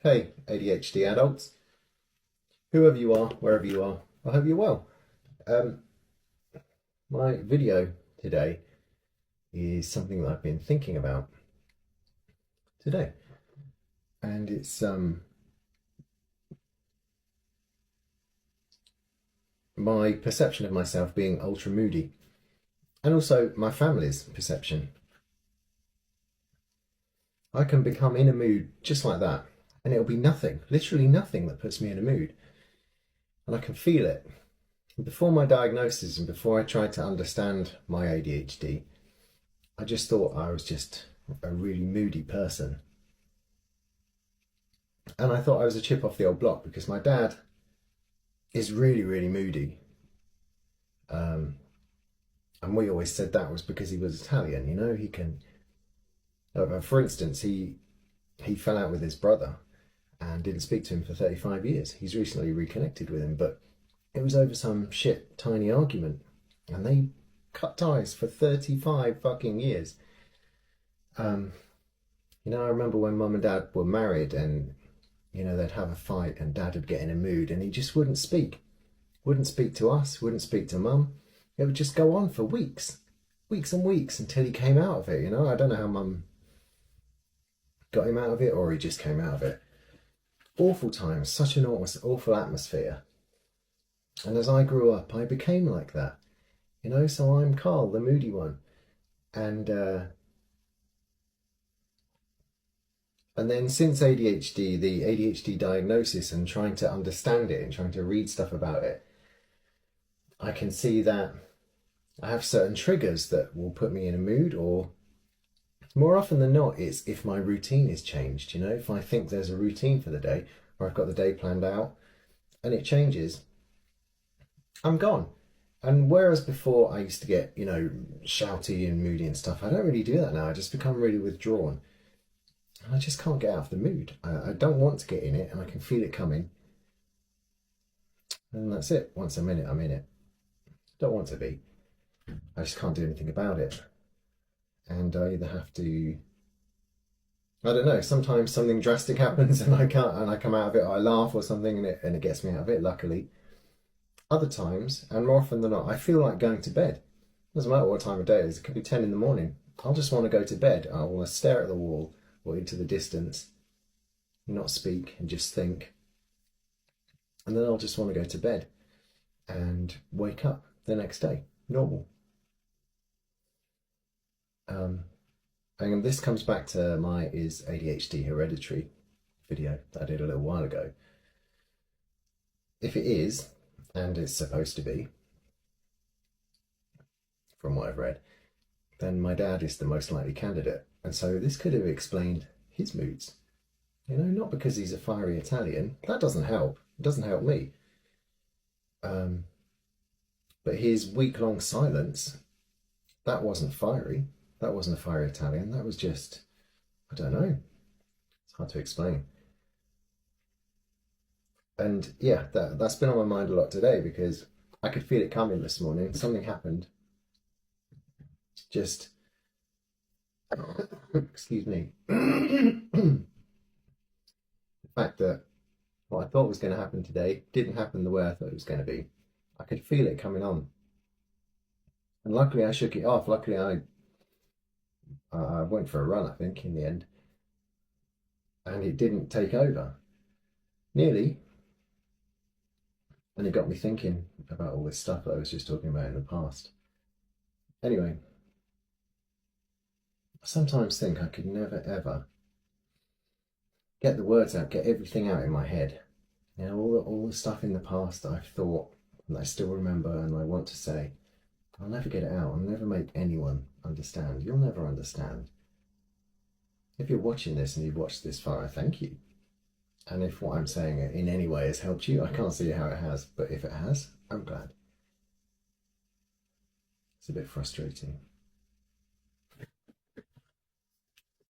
Hey, ADHD adults, whoever you are, wherever you are, I hope you're well. Um, my video today is something that I've been thinking about today, and it's my perception of myself being ultra moody, and also my family's perception. I can become in a mood just like that, and it'll be nothing, literally nothing, that puts me in a mood, and I can feel it. Before my diagnosis and before I tried to understand my ADHD, I just thought I was just a really moody person. And I thought I was a chip off the old block because my dad is really, really moody. Um, and we always said that was because he was Italian. He can. For instance, he fell out with his brother and didn't speak to him for 35 years. He's recently reconnected with him, but it was over some shit tiny argument, and they cut ties for 35 fucking years. Um, I remember when mum and dad were married, and they'd have a fight and dad would get in a mood and he just wouldn't speak to us, wouldn't speak to mum. It would just go on for weeks and weeks until he came out of it. I don't know how mum got him out of it or he just came out of it. Awful times, such an awful atmosphere. And as I grew up, I became like that, so I'm Carl, the moody one. And then since ADHD, the ADHD diagnosis, and trying to understand it and trying to read stuff about it, I can see that I have certain triggers that will put me in a mood, or more often than not, it's if my routine is changed. If I think there's a routine for the day, or I've got the day planned out and it changes, I'm gone. And whereas before I used to get, shouty and moody and stuff, I don't really do that now. I just become really withdrawn. And I just can't get out of the mood. I don't want to get in it, and I can feel it coming. And that's it. Once I'm in it, I'm in it. Don't want to be. I just can't do anything about it. And I either have to, I don't know, sometimes something drastic happens and I can't, and I come out of it, or I laugh or something, and it gets me out of it, luckily. Other times, and more often than not, I feel like going to bed. Doesn't matter what time of day it is. It could be 10 in the morning. I'll just want to go to bed. I want to stare at the wall or into the distance, not speak, and just think. And then I'll just want to go to bed and wake up the next day, normal. And this comes back to my Is ADHD Hereditary video that I did a little while ago. If it is, and it's supposed to be, from what I've read, then my dad is the most likely candidate. And so this could have explained his moods. Not because he's a fiery Italian. That doesn't help. It doesn't help me. But his week-long silence, that wasn't fiery. That wasn't a fiery Italian. That was just, I don't know. It's hard to explain. And yeah, that's been on my mind a lot today because I could feel it coming this morning. Something happened. Just, excuse me. The fact that what I thought was going to happen today didn't happen the way I thought it was going to be. I could feel it coming on. And luckily I shook it off. Luckily I went for a run, I think, in the end. And it didn't take over. Nearly. And it got me thinking about all this stuff that I was just talking about in the past. Anyway, I sometimes think I could never, ever get the words out, get everything out in my head. All the stuff in the past that I've thought and I still remember and I want to say. I'll never get it out. I'll never make anyone understand. You'll never understand. If you're watching this and you've watched this far, I thank you. And if what I'm saying in any way has helped you, I can't see how it has, but if it has, I'm glad. It's a bit frustrating.